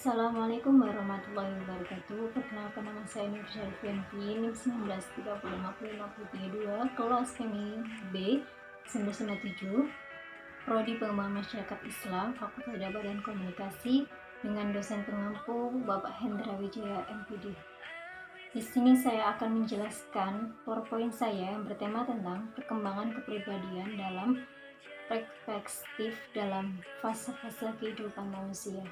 Assalamualaikum warahmatullahi wabarakatuh. Perkenalkan, nama saya Nur Syarifianti, NIM 19355052, kelas kami B 997, Prodi Pengembangan Masyarakat Islam, Fakultas Dakwah dan Komunikasi, dengan dosen pengampu Bapak Hendra Wijaya MPD. Di sini saya akan menjelaskan PowerPoint saya yang bertema tentang perkembangan kepribadian dalam perspektif dalam fase-fase kehidupan manusia.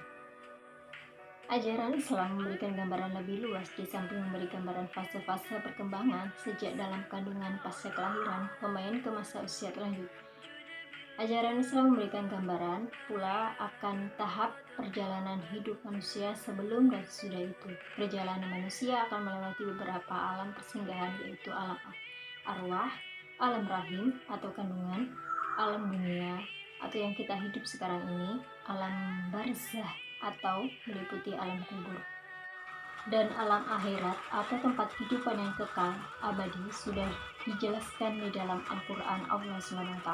Ajaran Islam memberikan gambaran lebih luas di samping memberi gambaran fase-fase perkembangan sejak dalam kandungan pasca kelahiran pemain ke masa usia lanjut. Ajaran Islam memberikan gambaran pula akan tahap perjalanan hidup manusia sebelum dan sesudah itu. Perjalanan manusia akan melewati beberapa alam persinggahan, yaitu alam arwah, alam rahim atau kandungan, alam dunia atau yang kita hidup sekarang ini, alam barzah atau meliputi alam kubur, dan alam akhirat atau tempat kehidupan yang kekal abadi. Sudah dijelaskan di dalam Al-Quran. Allah SWT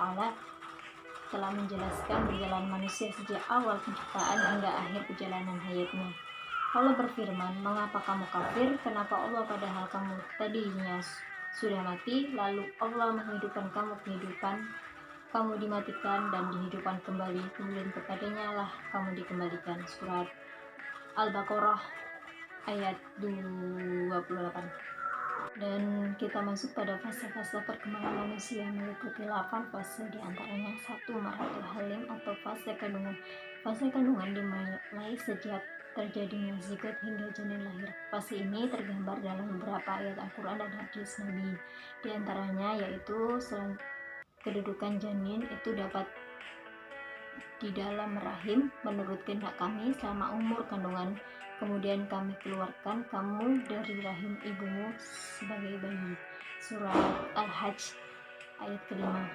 telah menjelaskan perjalanan manusia sejak awal penciptaan hingga akhir perjalanan hayatnya. Allah berfirman, "Mengapa kamu kafir? Kenapa Allah padahal kamu tadinya sudah mati, lalu Allah menghidupkan kamu kehidupan, kamu dimatikan dan dihidupkan kembali, kemudian kepadanya lah kamu dikembalikan." Surat Al-Baqarah ayat 28. Dan kita masuk pada fase-fase perkembangan manusia, meliputi 8 fase, diantaranya 1. Marhatul halim atau fase kandungan. Fase kandungan dimulai sejak terjadinya zigot hingga janin lahir. Fase ini tergambar dalam beberapa ayat Al-Quran dan hadis Nabi, diantaranya yaitu kedudukan janin itu dapat di dalam rahim menurut kehendak kami selama umur kandungan, kemudian kami keluarkan kamu dari rahim ibumu sebagai bayi. Surat Al-Hajj ayat kelima.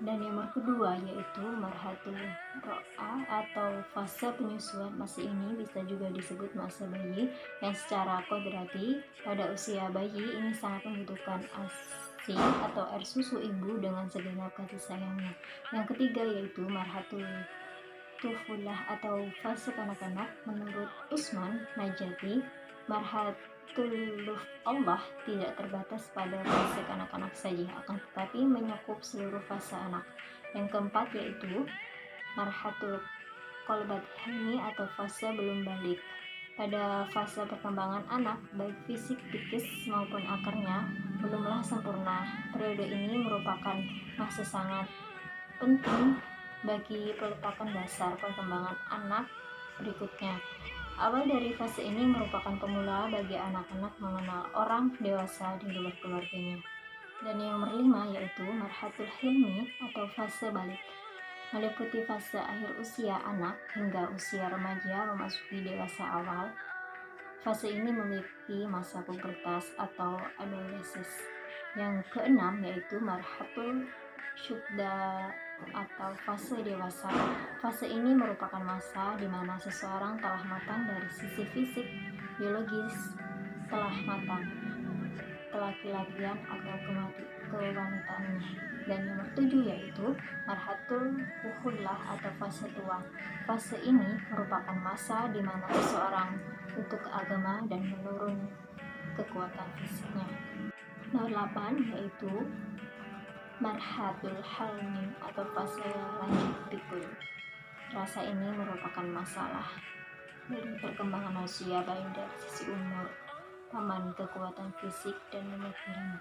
Dan yang kedua yaitu marhatul ro'a atau fase penyusuan. Masa ini bisa juga disebut masa bayi, yang secara kodrati pada usia bayi ini sangat membutuhkan ASI atau air susu ibu dengan segenap kasih sayangnya. Yang ketiga yaitu marhatul tufulah atau fase kanak-kanak. Menurut Usman Najati, marhatul Allah tidak terbatas pada fase kanak-kanak saja, akan tetapi mencakup seluruh fase anak. Yang keempat yaitu marhatul qalbat hilmi atau fase belum balik. Pada fase perkembangan anak, baik fisik, psikis maupun akarnya belumlah sempurna. Periode ini merupakan masa sangat penting bagi peletakan dasar perkembangan anak berikutnya. Awal dari fase ini merupakan pemula bagi anak-anak mengenal orang dewasa di luar keluarganya. Dan yang kelima yaitu marhatul hilmi atau fase balik, meliputi fase akhir usia anak hingga usia remaja memasuki dewasa awal. Fase ini memiliki masa pubertas atau adolescens. Yang keenam yaitu marhatul syudda atau fase dewasa. Fase ini merupakan masa di mana seseorang telah matang dari sisi fisik, biologis, telah matang kelaki-lakian atau kewanitaannya. Dan nomor 7 yaitu marhatul kuhullah atau fase tua. Fase ini merupakan masa di mana seseorang untuk agama dan menurun kekuatan fisiknya. Nomor 8 yaitu marhatul halmi atau fase lanjut pikul. Rasa ini merupakan masalah dari perkembangan manusia, baik dari sisi umur, paman, kekuatan fisik, dan pemikiran.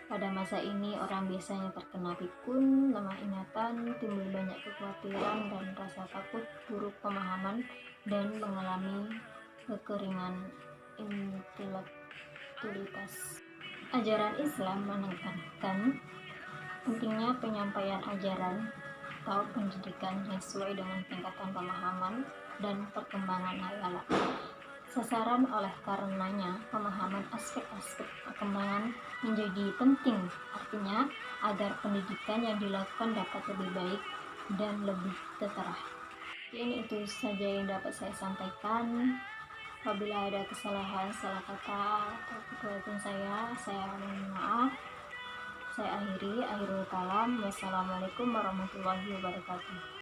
Pada masa ini orang biasanya terkena pikun, lemah ingatan, timbul banyak kekhawatiran dan rasa takut, buruk pemahaman, dan mengalami kekeringan intelektualitas. Ajaran Islam menekankan pentingnya penyampaian ajaran atau pendidikan yang sesuai dengan tingkatan pemahaman dan perkembangan anak. Sasaran oleh karenanya pemahaman aspek-aspek perkembangan menjadi penting, artinya agar pendidikan yang dilakukan dapat lebih baik dan lebih terarah. Ini itu saja yang dapat saya sampaikan. Apabila ada kesalahan, salah kata atau kekuatan saya mohon maaf. Saya akhirul kalam. Wassalamualaikum warahmatullahi wabarakatuh.